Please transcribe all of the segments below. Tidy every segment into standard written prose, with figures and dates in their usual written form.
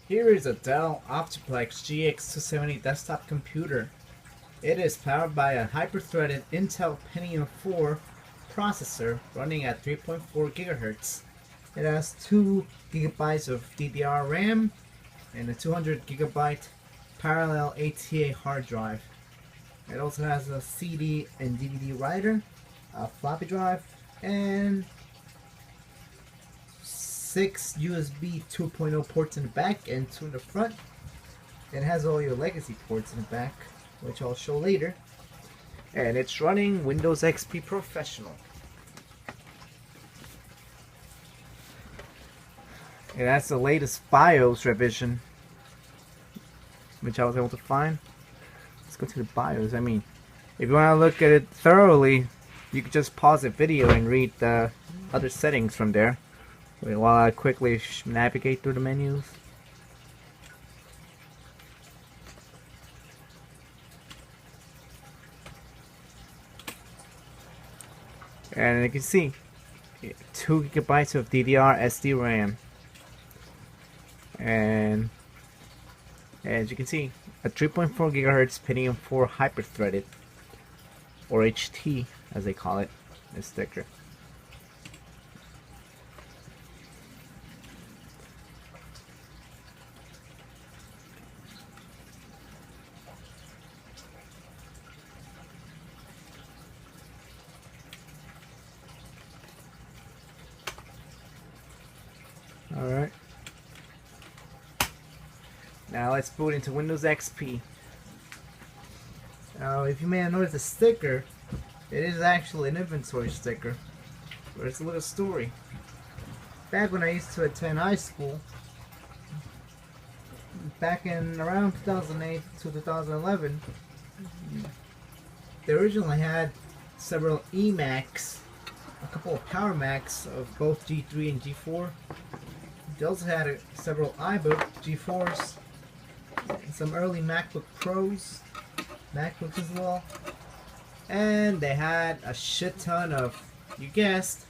Here is a Dell Optiplex GX270 desktop computer. It is powered by a hyper-threaded Intel Pentium 4 processor running at 3.4 GHz. It has 2 GB of DDR RAM and a 200 GB parallel ATA hard drive. It also has a CD and DVD writer, a floppy drive, and 6 USB 2.0 ports in the back and 2 in the front. It has all your legacy ports in the back, which I'll show later. And it's running Windows XP Professional. It has the latest BIOS revision, which I was able to find. Let's go to the BIOS. I mean, if you want to look at it thoroughly, you can just pause the video and read the other settings from there while I quickly navigate through the menus. And you can see 2 GB of DDR SD RAM, and as you can see, a 3.4 GHz Pentium 4 hyper-threaded, or HT as they call it, this sticker. Alright. Now let's boot into Windows XP. Now, if you may have noticed the sticker, it is actually an inventory sticker. But it's a little story. Back when I used to attend high school, back in around 2008 to 2011, they originally had several eMacs, a couple of Power Macs of both G3 and G4. They also had several iBook G4s, and some early MacBook Pros, MacBooks as well, and they had a shit ton of, you guessed,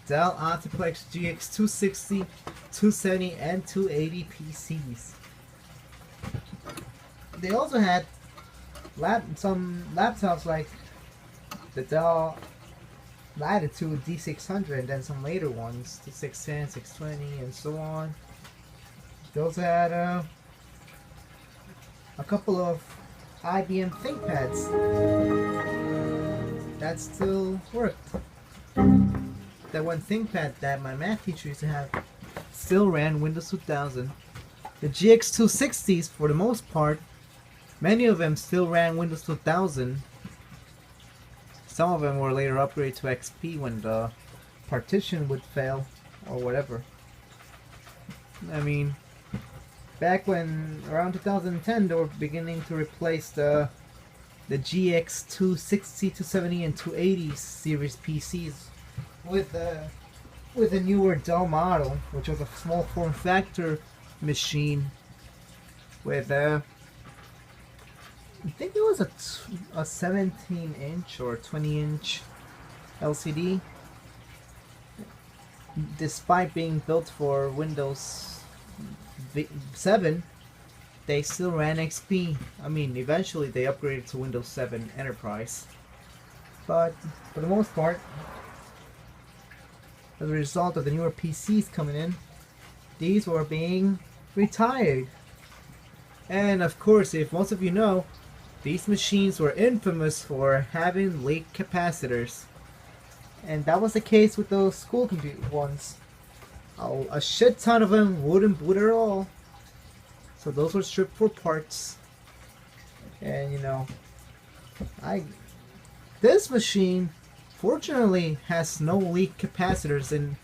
Dell Optiplex GX260, 270, and 280 PCs. They also had some laptops like the Dell Latitude D600, and then some later ones, the 610, 620, and so on. They also had a couple of IBM ThinkPads that still worked. That one ThinkPad that my math teacher used to have still ran Windows 2000. The GX260s, for the most part, many of them still ran Windows 2000. Some of them were later upgraded to XP when the partition would fail or whatever. I mean, back when around 2010 they were beginning to replace the GX260, 270, and 280 series PCs with a newer Dell model, which was a small form factor machine with I think it was a 17-inch or 20-inch LCD. Despite being built for Windows 7, they still ran XP. I mean, eventually they upgraded to Windows 7 Enterprise. But for the most part, as a result of the newer PCs coming in, these were being retired. And of course, if most of you know, these machines were infamous for having leaked capacitors. And that was the case with those school computer ones. A shit ton of them wouldn't boot at all. So those were stripped for parts. And you know, this machine fortunately has no leaked capacitors, and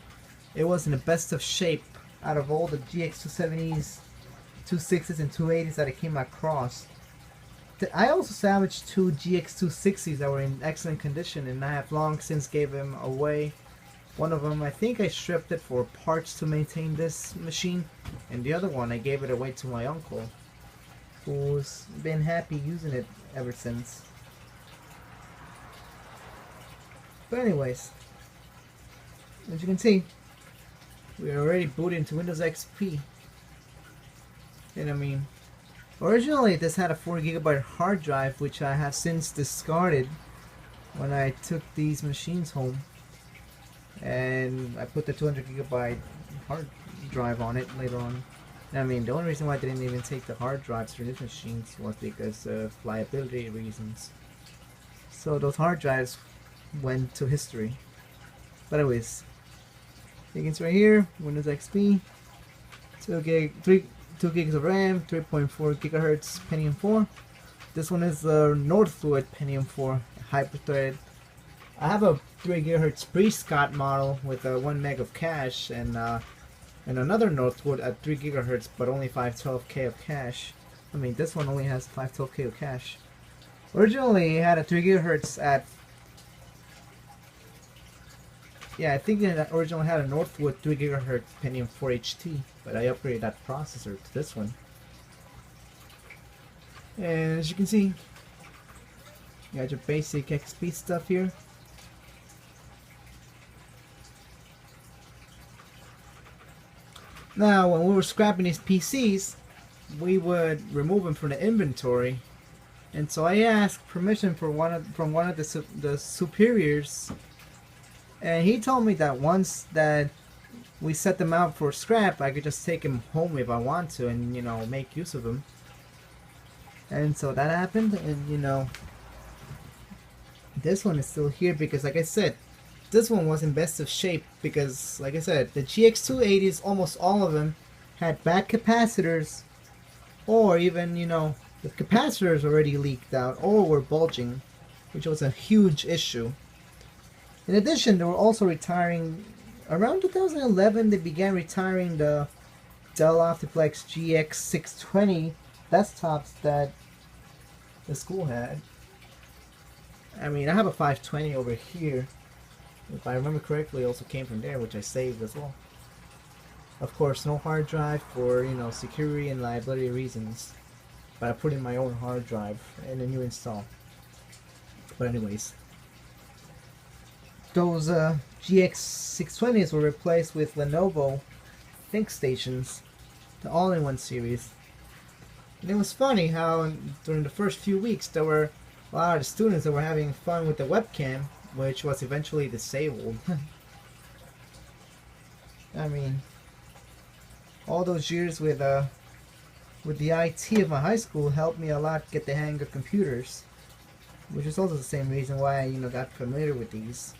it was in the best of shape out of all the GX270s, 260s, and 280s that I came across. I also salvaged 2 GX260s that were in excellent condition, and I have long since gave them away. One of them, I think I stripped it for parts to maintain this machine, and the other one I gave it away to my uncle, who's been happy using it ever since. But anyways, as you can see, we are already booted into Windows XP. And I mean, originally this had a 4 GB hard drive, which I have since discarded when I took these machines home. And I put the 200 GB hard drive on it later on. I mean, the only reason why I didn't even take the hard drives for these machines was because of liability reasons. So those hard drives went to history. But anyways, it's right here, Windows XP, 2 gigs of RAM, 3.4 gigahertz Pentium 4. This one is the Northwood Pentium 4 hyper-threaded. I have a 3 gigahertz pre-Scott model with 1 meg of cache, and another Northwood at 3 gigahertz, but only 512K of cache. I mean, this one only has 512K of cache. Originally, it had a 3 gigahertz at... Yeah, I think it originally had a Northwood 3 gigahertz Pentium 4 HT, but I upgraded that processor to this one. And as you can see, you got your basic XP stuff here. Now, when we were scrapping these PCs, we would remove them from the inventory, and so I asked permission from one of the superiors, and he told me that once that we set them out for scrap, I could just take them home if I want to, and you know, make use of them. And so that happened, and you know, this one is still here because, like I said, this one was in best of shape because, like I said, the GX280s, almost all of them, had bad capacitors, or even, you know, the capacitors already leaked out or were bulging, which was a huge issue. In addition, they were also retiring, around 2011, they began retiring the Dell Optiplex GX620 desktops that the school had. I mean, I have a 520 over here. If I remember correctly, it also came from there, which I saved as well. Of course, no hard drive for, you know, security and liability reasons. But I put in my own hard drive in a new install. But anyways, those GX620s were replaced with Lenovo ThinkStations, the all-in-one series. And it was funny how during the first few weeks there were a lot of students that were having fun with the webcam, which was eventually disabled. I mean, all those years with the IT of my high school helped me a lot get the hang of computers, which is also the same reason why I, you know, got familiar with these.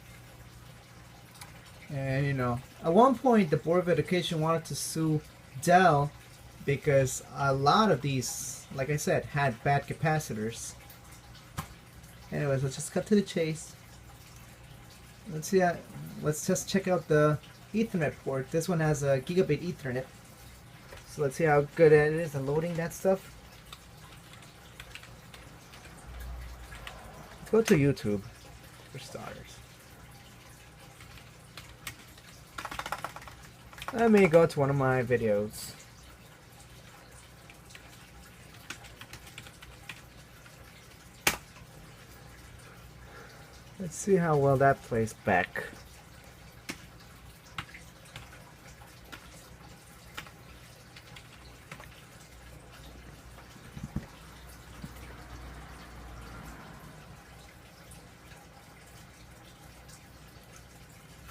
And you know, at one point the Board of Education wanted to sue Dell because a lot of these, like I said, had bad capacitors. Anyways, let's just cut to the chase. Let's see. Let's just check out the Ethernet port. This one has a gigabit Ethernet. So let's see how good it is at loading that stuff. Let's go to YouTube for starters. Let me go to one of my videos. Let's see how well that plays back.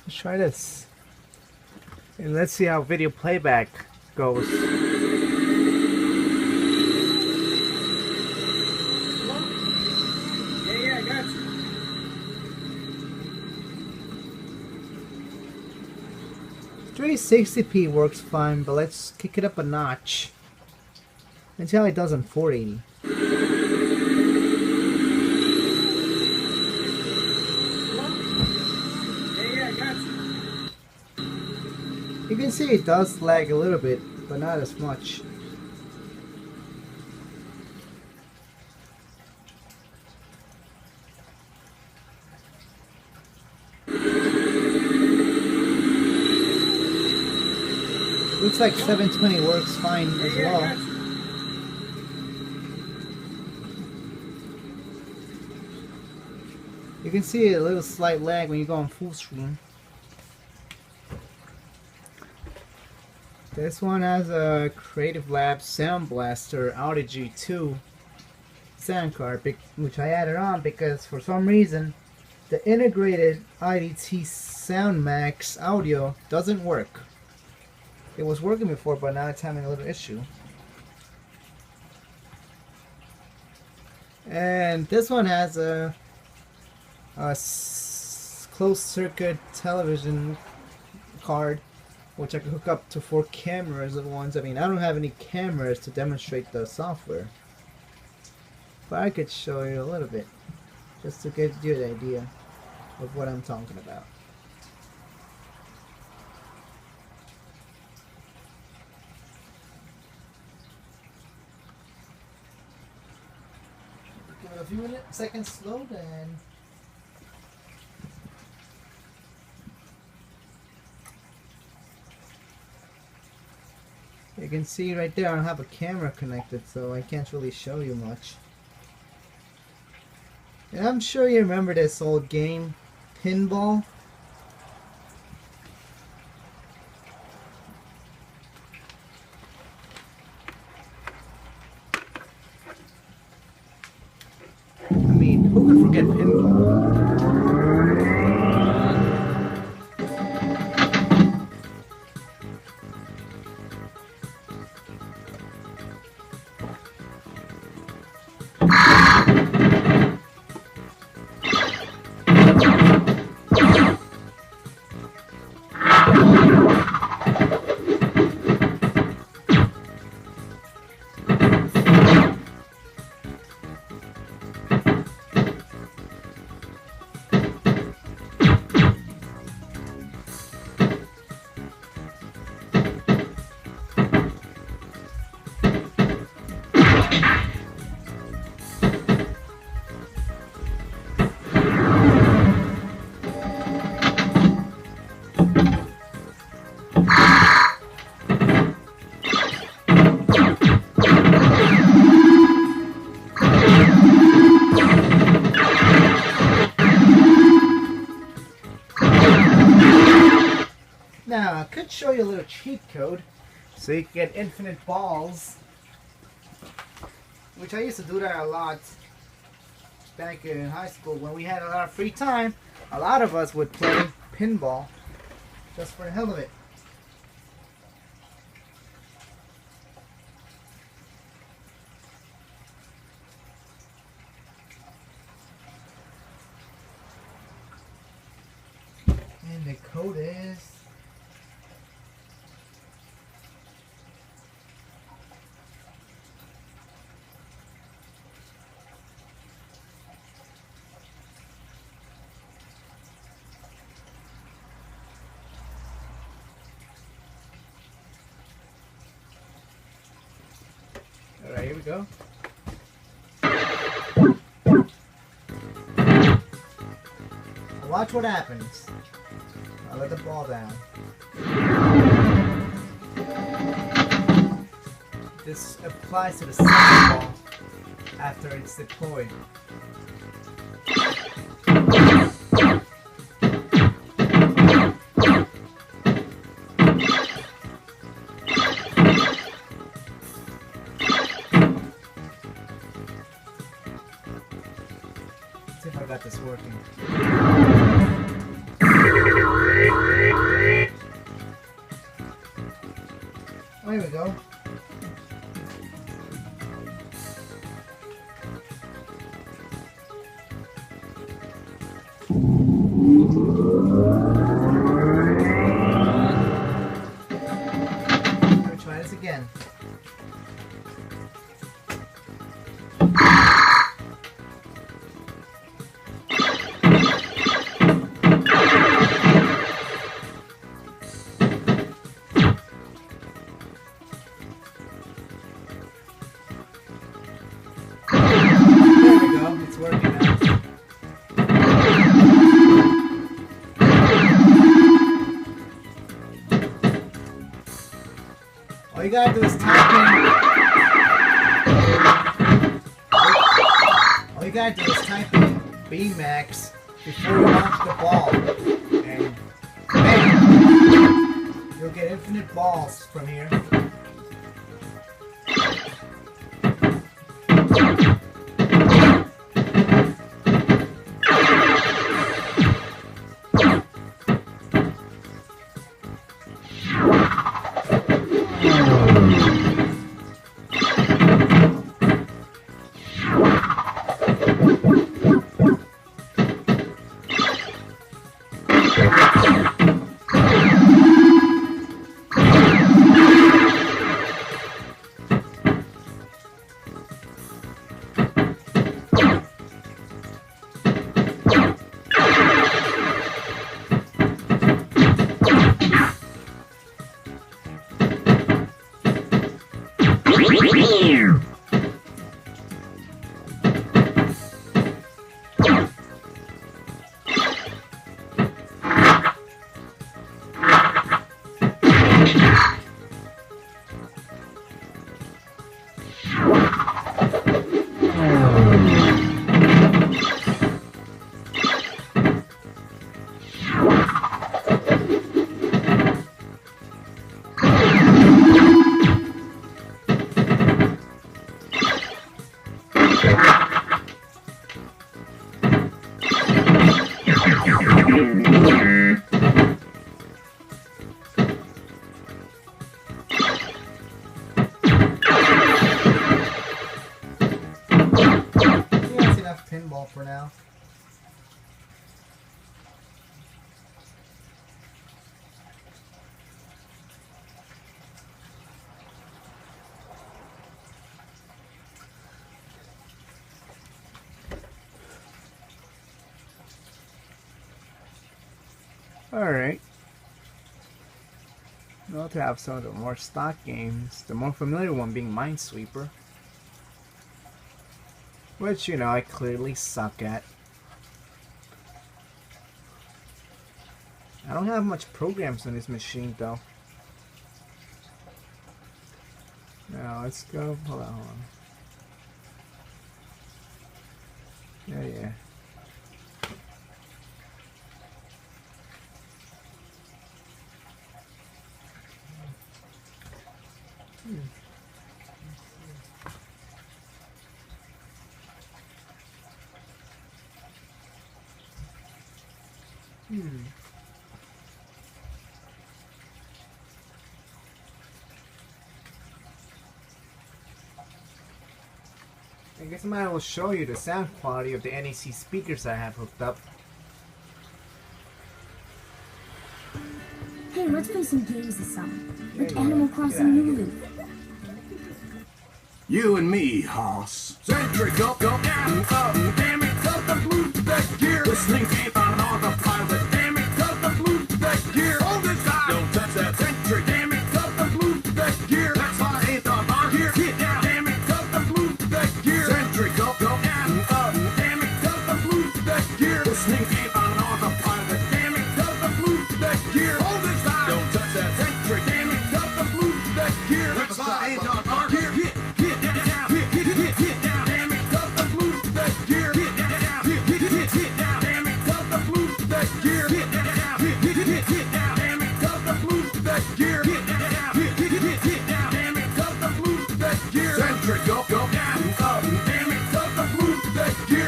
Let's try this. And let's see how video playback goes. Yeah, I got you. 360p works fine, but let's kick it up a notch. Let's see how it does on 480. Yeah, I got you. You can see it does lag a little bit, but not as much. Looks like 720 works fine as well. You can see a little slight lag when you go on full screen. This one has a Creative Labs Sound Blaster Audi G2 sound card, which I added on because for some reason the integrated IDT Sound Max audio doesn't work. It was working before, but now it's having a little issue. And this one has a closed circuit television card, which I can hook up to 4 cameras at once. I mean, I don't have any cameras to demonstrate the software, but I could show you a little bit just to give you the idea of what I'm talking about. Give it a few seconds load and you can see right there I don't have a camera connected, so I can't really show you much. And I'm sure you remember this old game, Pinball. I mean, who could forget Pinball? Now, I could show you a little cheat code so you can get infinite balls, which I used to do that a lot back in high school when we had a lot of free time. A lot of us would play pinball just for the hell of it. And the code is alright, here we go. Watch what happens. I'll let the ball down. This applies to the second ball after it's deployed. Let's see if I got this working. Oh, here we go. Let me try this again. It's working now. All you gotta do is type in. All you gotta do is type in Bmax before you launch the ball, and bam, you'll get infinite balls from here. Pinball for now. Alright. Now to have some of the more stock games, the more familiar one being Minesweeper. Which, you know, I clearly suck at. I don't have much programs on this machine, though. Now, let's go. Hold on. Yeah. I guess I might as well show you the sound quality of the NEC speakers I have hooked up. Hey, let's play some games this summer. Like Animal Crossing New Leaf. You and me, Hoss. Centric, go, damn it, cut the blue back gear. Listening deep on autopilot, damn it, cut the blue back gear. All this time, don't touch that centric, damn it, cut the blue back gear. That's why I ain't on our gear. Get down, damn it, cut the blue back gear. Centric, go, damn it, cut the blue back gear. Listening deep on autopilot, damn it, cut the blue back gear. All this time, don't touch that centric, damn it, cut the blue back gear. That's why I ain't on our gear.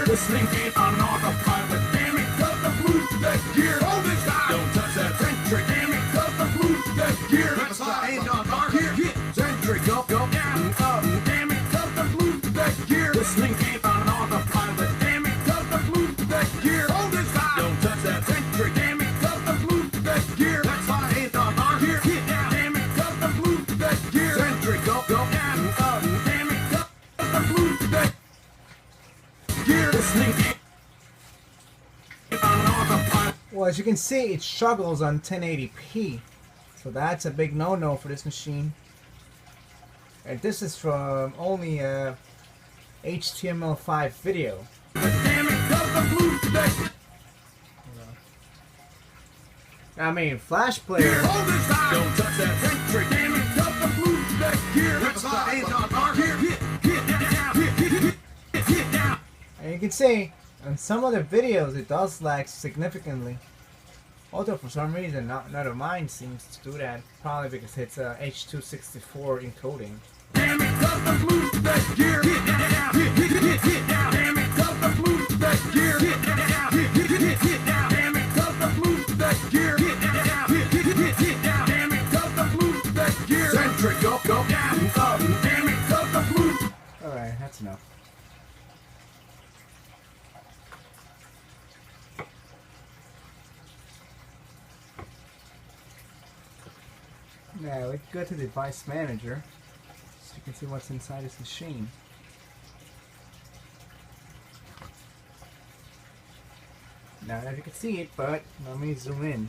Listening deep on autopilot, damn it, cut the blue back gear. All this time, don't touch that centric, damn it, cut the blue back gear. That's why I ain't on our gear. Centric, go, damn it, cut the blue back gear. Listening deep on autopilot, damn it, cut the blue back gear. All this time, don't touch that centric, damn it, cut the blue back gear. That's why I ain't on our gear. Damn it, cut the blue back gear. Centric, go, damn it, cut the blue back gear. Listening deep. Well, as you can see, it struggles on 1080p. So that's a big no-no for this machine. And this is from only a HTML5 video. I mean, Flash Player. And you can see, on some of the videos, it does lag significantly. Although for some reason none of mine seems to do that. Probably because it's H.264 encoding. Damn it, cuz move that gear. Get down, get down. Damn it, cuz move that gear. Get down, get down. Damn it, cuz move that gear. Get down, get down. Damn it, cuz move that gear. Centric up, down, up. Damn it, cuz move. Alright, that's enough. Now we go to the device manager so you can see what's inside this machine. Now that you can see it, but let me zoom in.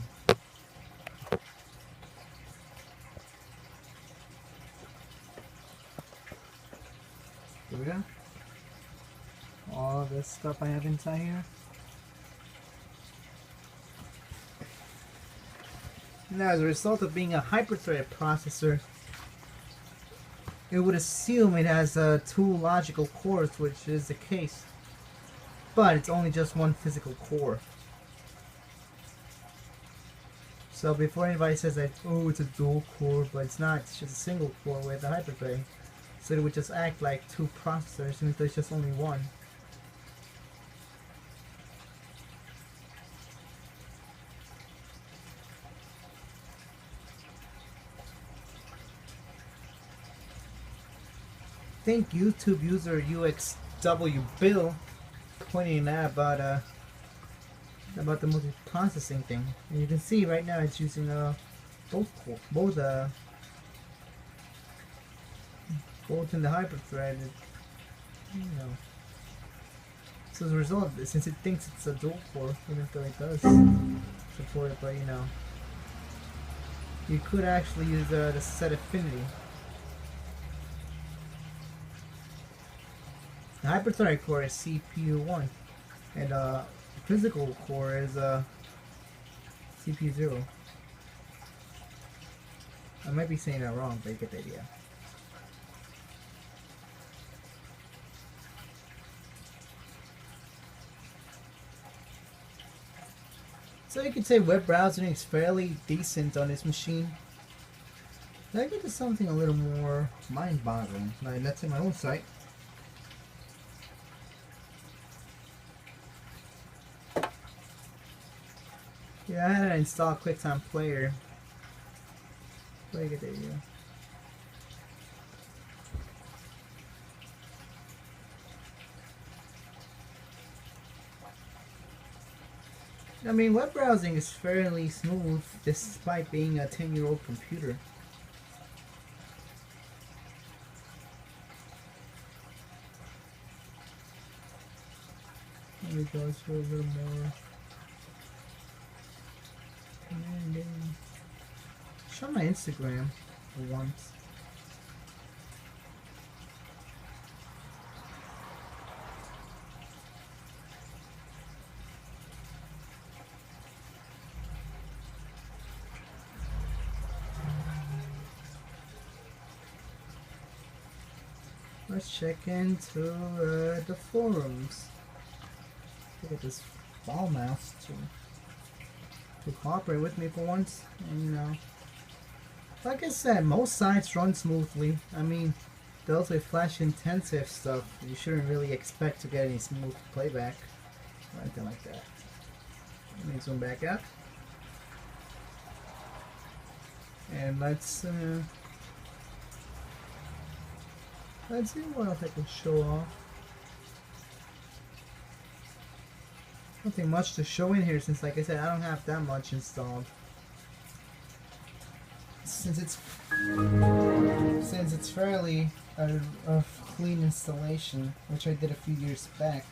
Here we go. All this stuff I have inside here. Now, as a result of being a hyper-threaded processor, it would assume it has 2 logical cores, which is the case. But it's only just one physical core. So before anybody says that, oh, it's a dual core, but it's not, it's just a single core with a hyper-thread. So it would just act like 2 processors, even though it's just only one. I think YouTube user UXW Bill pointing out about the multiprocessing thing, and you can see right now it's using both in the hyperthread. You know. So as a result, since it thinks it's a dual core, even though it does support it, but you know, you could actually use the set affinity. The hyperthread core is CPU1, and the physical core is CPU0. I might be saying that wrong, but you get the idea. So you could say web browsing is fairly decent on this machine. Let's get to something a little more mind-boggling. Like, let's say my own site. Yeah, I had to install QuickTime Player. There you go. I mean, web browsing is fairly smooth despite being a 10-year-old computer. Let me go through a little more. And then show my Instagram for once. Let's check into the forums. Look at this ball mouse to cooperate with me for once, and you know, like I said, most sites run smoothly. I mean, those with flash intensive stuff, you shouldn't really expect to get any smooth playback or anything like that. Let me zoom back out, and let's see what else I can show off. Nothing much to show in here since, like I said, I don't have that much installed. Since it's fairly a clean installation, which I did a few years back.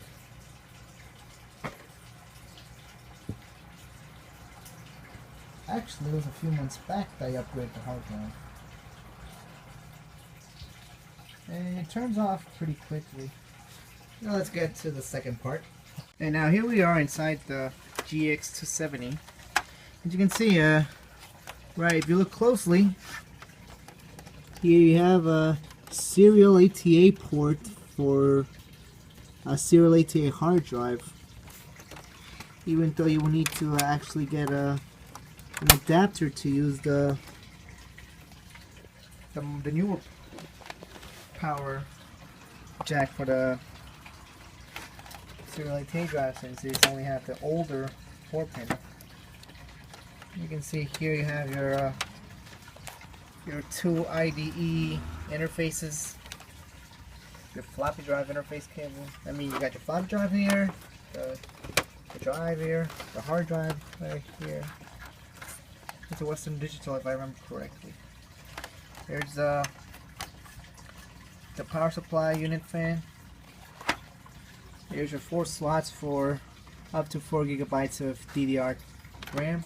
Actually, it was a few months back that I upgraded the hard drive. And it turns off pretty quickly. Now let's get to the second part. And now here we are inside the GX270. As you can see, right, if you look closely, here you have a serial ATA port for a serial ATA hard drive. Even though you will need to actually get a an adapter to use the newer power jack for the serial tape drive, since these only have the older 4-pin. You can see here you have your two IDE interfaces, your floppy drive interface cable. I mean, you got your floppy drive here, the drive here, the hard drive right here. It's a Western Digital if I remember correctly. There's the power supply unit fan. Here's your 4 slots for up to 4 gigabytes of DDR RAM.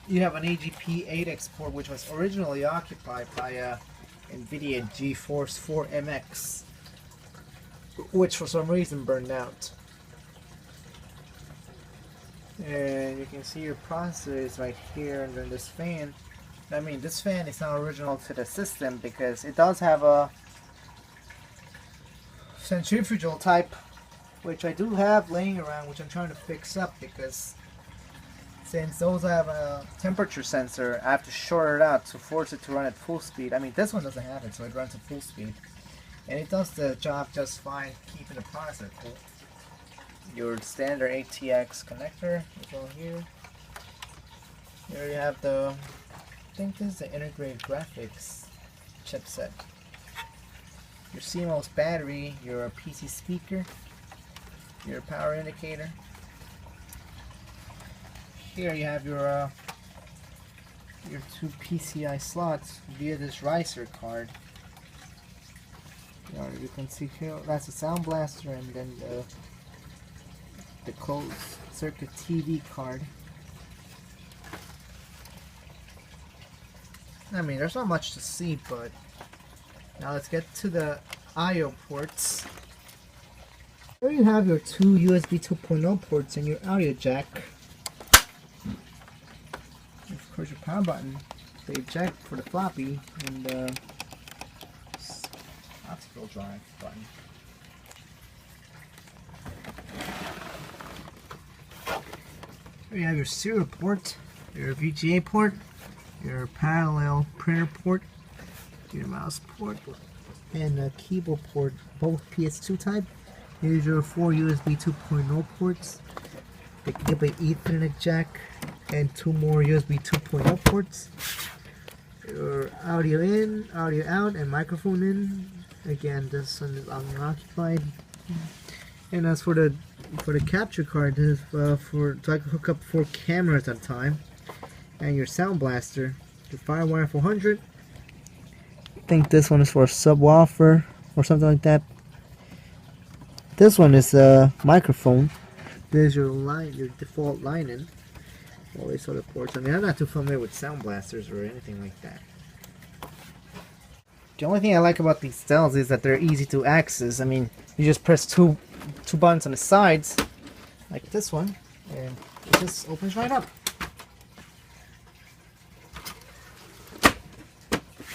You have an AGP8X port, which was originally occupied by a NVIDIA GeForce 4MX, which for some reason burned out. And you can see your processor is right here, and then this fan. I mean, this fan is not original to the system because it does have a centrifugal type, which I do have laying around, which I'm trying to fix up, because since those have a temperature sensor, I have to short it out to force it to run at full speed. I mean, this one doesn't have it, so it runs at full speed. And it does the job just fine, keeping the processor cool. Your standard ATX connector is all here. Here you have the, I think this is the integrated graphics chipset. Your CMOS battery, your PC speaker, your power indicator. Here you have your 2 PCI slots via this riser card. You can see here, that's a sound blaster, and then the closed circuit TV card. I mean, there's not much to see, but now let's get to the IO ports. Here you have your 2 USB 2.0 ports and your audio jack. Of course, your power button, the eject for the floppy, and the optical drive button. Here you have your serial port, your VGA port, your parallel printer port, your mouse port, and a keyboard port, both PS2 type. Here's your 4 USB 2.0 ports, the Gigabit Ethernet jack, and 2 more USB 2.0 ports. Your audio in, audio out, and microphone in. Again, this one is unoccupied. And as for the capture card, this is so I can hook up 4 cameras at a time. And your sound blaster, your Firewire 400. I think this one is for a subwoofer or something like that. This one is a microphone. There's your line, your default line in. All these other ports. I mean, I'm not too familiar with sound blasters or anything like that. The only thing I like about these Dells is that they're easy to access. I mean, you just press two buttons on the sides, like this one, and it just opens right up.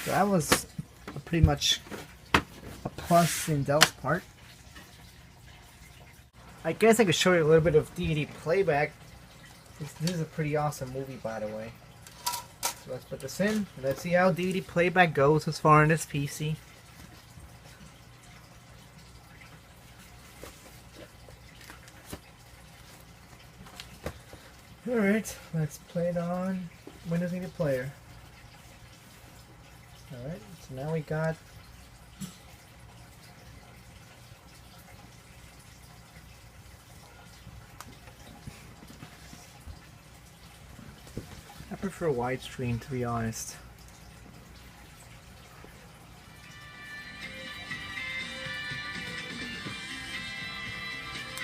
So that was pretty much a plus in Dell's part. I guess I could show you a little bit of DVD playback. This is a pretty awesome movie, by the way. So let's put this in. Let's see how DVD playback goes as far in this PC. Alright, let's play it on Windows Media Player. Alright, so now we got I prefer widescreen, to be honest.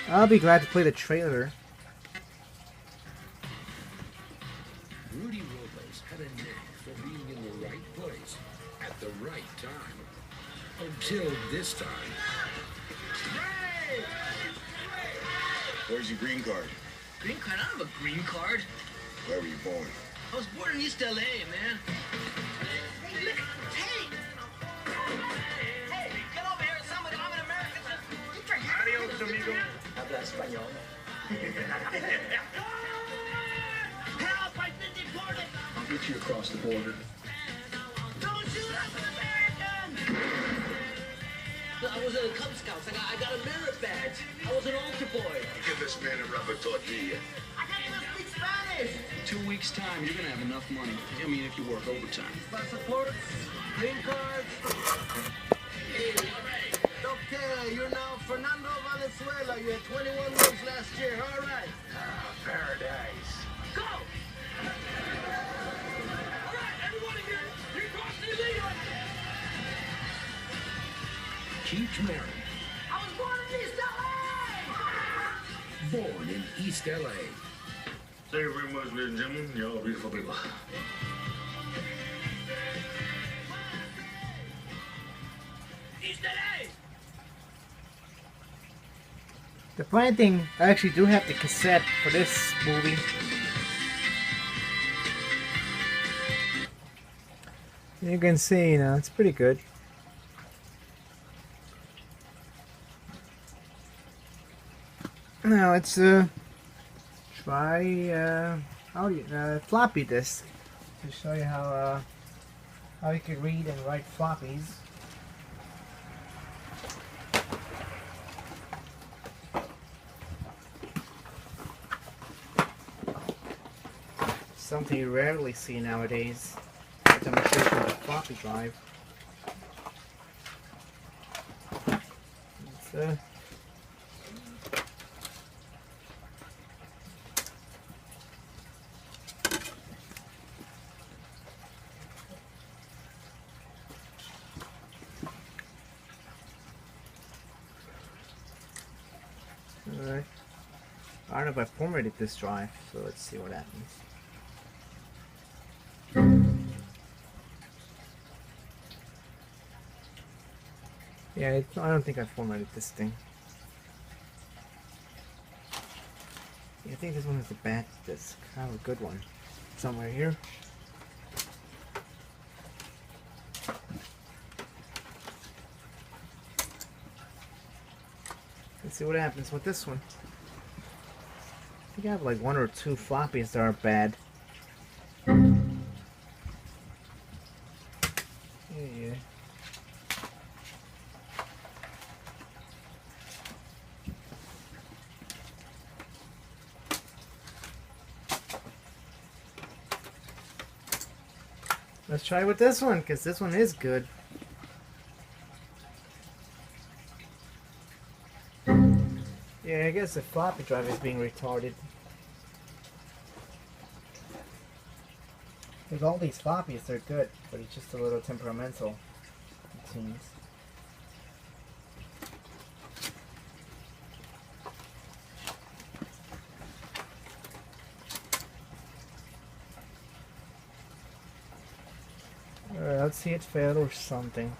I'll be glad to play the trailer. Rudy Robles had a knack for being in the right place at the right time. Until this time. Hey! Where's your green card? Green card? I don't have a green card. Where were you born? I was born in East LA, man. Hey, look. Hey! Hey, get over here, somebody. I'm an American. Get your hand. Adios, amigo. Habla español. Help get you across the border. Don't shoot up an American! I was in the Cub Scouts. I got a merit badge. I was an altar boy. Give this man a rubber tortilla. I can't even speak Spanish. In 2 weeks' time, you're gonna have enough money. I mean, if you work overtime. Passports, green cards. Okay, you're now Fernando Valenzuela. You had 21 months last year. All right. Paradise. Go! All right, everybody here. You're crossing illegal. Keith Merritt, I was born in East LA. born in East LA. Thank you very much, ladies and gentlemen. You're all beautiful people. East LA. The funny thing, I actually do have the cassette for this movie. You can see, it's pretty good. Now let's try floppy disk to show you how you can read and write floppies. Something you rarely see nowadays. Demonstration of the floppy drive. It's, Alright. I don't know if I formatted this drive, so let's see what happens. Yeah, I don't think I formatted this thing. Yeah, I think this one is a bad disk. I have a good one somewhere here. Let's see what happens with this one. I think I have like 1 or 2 floppies that are bad. Yeah. Let's try with this one, because this one is good. Yeah, I guess the floppy drive is being retarded. Because all these floppies, they're good, but it's just a little temperamental, it seems. Alright, let's see it fail or something.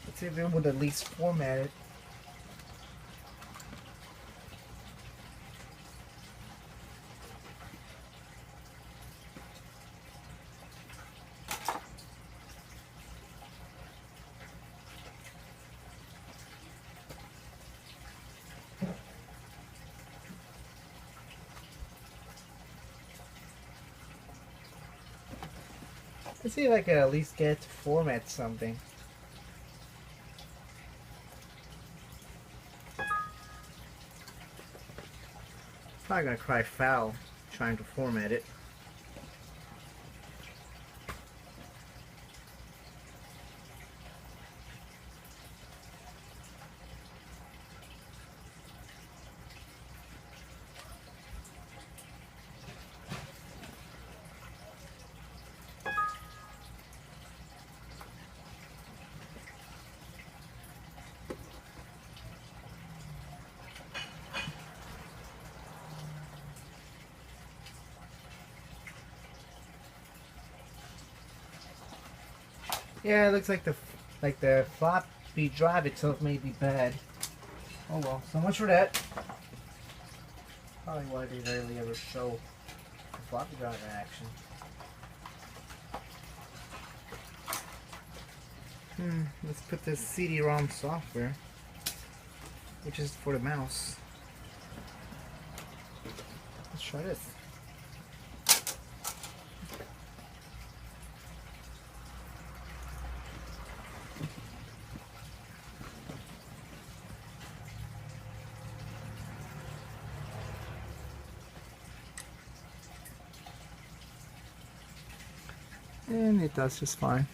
Let's see if it would at least format it. Let's see if I can at least get it to format something. Probably gonna cry foul trying to format it. Yeah, it looks like the floppy drive itself may be bad. Oh well, so much for that. Probably why they rarely ever show the floppy drive in action. Let's put the CD-ROM software, which is for the mouse. Let's try this. And it does just fine.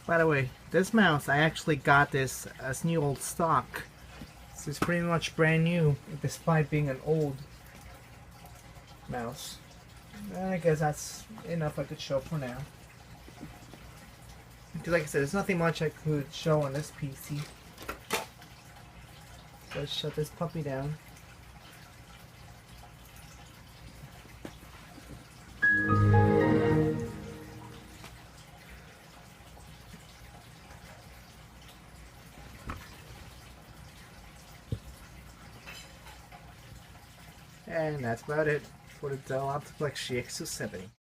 By the way, this mouse, I actually got this as new old stock. This is pretty much brand new, despite being an old mouse. And I guess that's enough I could show for now. Because like I said, there's nothing much I could show on this PC. So let's shut this puppy down. And that's about it for the Dell Optiplex GX270.